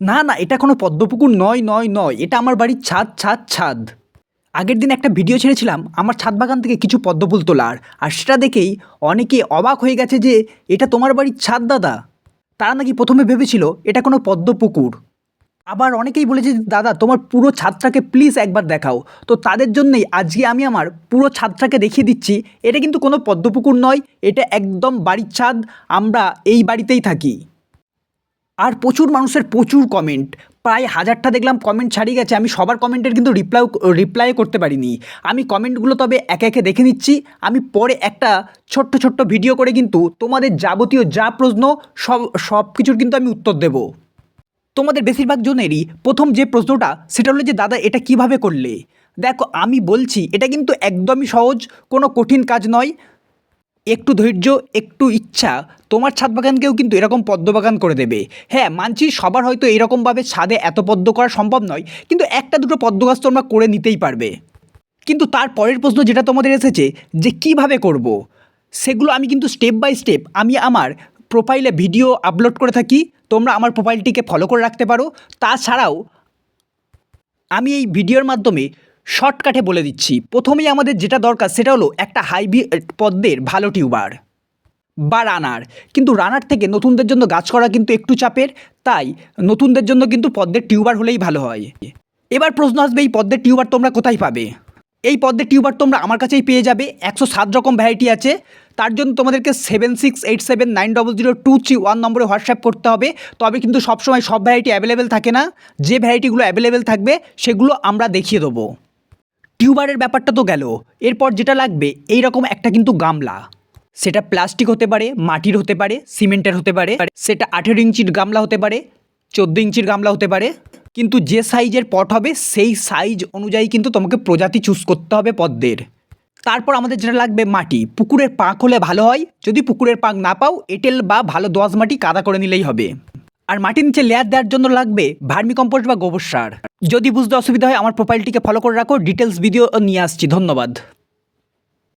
না না, এটা কোনো পদ্মপুকুর নয় নয় নয়, এটা আমার বাড়ির ছাদ ছাদ ছাদ। আগের দিন একটা ভিডিও ছেড়েছিলাম আমার ছাদ বাগান থেকে কিছু পদ্মফুল তোলার, আর সেটা দেখেই অনেকে অবাক হয়ে গেছে যে এটা তোমার বাড়ির ছাদ দাদা। তারা নাকি প্রথমে ভেবেছিল এটা কোনো পদ্মপুকুর। আবার অনেকেই বলেছে যে দাদা তোমার পুরো ছাদটাকে প্লিজ একবার দেখাও। তো তাদের জন্যই আজকে আমি আমার পুরো ছাদটাকে দেখিয়ে দিচ্ছি। এটা কিন্তু কোনো পদ্মপুকুর নয়, এটা একদম বাড়ির ছাদ। আমরা এই বাড়িতেই থাকি। আর প্রচুর মানুষের প্রচুর কমেন্ট, প্রায় 1000টা দেখলাম কমেন্ট ছাড়িয়ে গেছে। আমি সবার কমেন্টের কিন্তু রিপ্লাই করতে পারিনি। আমি কমেন্টগুলো তবে একে একে দেখে নিচ্ছি। আমি পরে একটা ছোট্ট ছোট্ট ভিডিও করে কিন্তু তোমাদের যাবতীয় যা প্রশ্ন সব কিছুর কিন্তু আমি উত্তর দেব। তোমাদের বেশিরভাগ জনেরই প্রথম যে প্রশ্নটা সেটা হলো যে দাদা এটা কিভাবে করলে। দেখো আমি বলছি এটা কিন্তু একদমই সহজ, কোনো কঠিন কাজ নয়। একটু ধৈর্য, একটু ইচ্ছা, তোমার ছাদ বাগানকেও কিন্তু এরকম পদ্ম বাগান করে দেবে। হ্যাঁ মানছি সবার হয়তো এরকমভাবে ছাদে এত পদ্ম করা সম্ভব নয়, কিন্তু একটা দুটো পদ্ম গাছ তোমরা করে নিতেই পারবে। কিন্তু তার পরের প্রশ্ন যেটা তোমাদের এসেছে যে কিভাবে করব, সেগুলো আমি কিন্তু স্টেপ বাই স্টেপ আমি আমার প্রোফাইলে ভিডিও আপলোড করে থাকি। তোমরা আমার প্রোফাইলটিকে ফলো করে রাখতে পারো। তাছাড়াও আমি এই ভিডিওর মাধ্যমে শর্টকাটে বলে দিচ্ছি। প্রথমেই আমাদের যেটা দরকার সেটা হলো একটা হাইব্রিড পদ্মের ভালো টিউবার বা রানার। কিন্তু রানার থেকে নতুনদের জন্য গাছ করা কিন্তু একটু চাপের, তাই নতুনদের জন্য কিন্তু পদ্মের টিউবার হলেই ভালো হয়। এবার প্রশ্ন আসবে এই পদ্মের টিউবার তোমরা কোথায় পাবে। এই পদ্মের টিউবার তোমরা আমার কাছেই পেয়ে যাবে। 107 রকম ভ্যারাইটি আছে। তার জন্য তোমাদেরকে 7687900231 নম্বরে হোয়াটসঅ্যাপ করতে হবে। তবে কিন্তু সবসময় সব ভ্যারাইটি অ্যাভেলেবেল থাকে না। যে ভ্যারাইটিগুলো অ্যাভেলেবেল থাকবে সেগুলো আমরা দেখিয়ে দেবো। টিউবারের ব্যাপারটা তো গেল। এরপর যেটা লাগবে এই রকম একটা কিন্তু গামলা। সেটা প্লাস্টিক হতে পারে, মাটির হতে পারে, সিমেন্টের হতে পারে, সেটা 18 ইঞ্চির গামলা হতে পারে, 14 ইঞ্চির গামলা হতে পারে। কিন্তু যে সাইজের পট হবে সেই সাইজ অনুযায়ী কিন্তু তোমাকে প্রজাতি চুজ করতে হবে পদ্মের। তারপর আমাদের যেটা লাগবে মাটি। পুকুরের পাঁক হলে ভালো হয়, যদি পুকুরের পাঁক না পাও এঁটেল বা ভালো দোআঁশ মাটি কাদা করে নিলেই হবে। আর মাটির নিচে লেয়ার দেওয়ার জন্য লাগবে ভার্মি কম্পোস্ট বা গোবর সার। যদি বুঝতে অসুবিধা হয় আমার প্রোফাইলটিকে ফলো করে রাখো, ডিটেলস ভিডিও নিয়ে আসছি। ধন্যবাদ।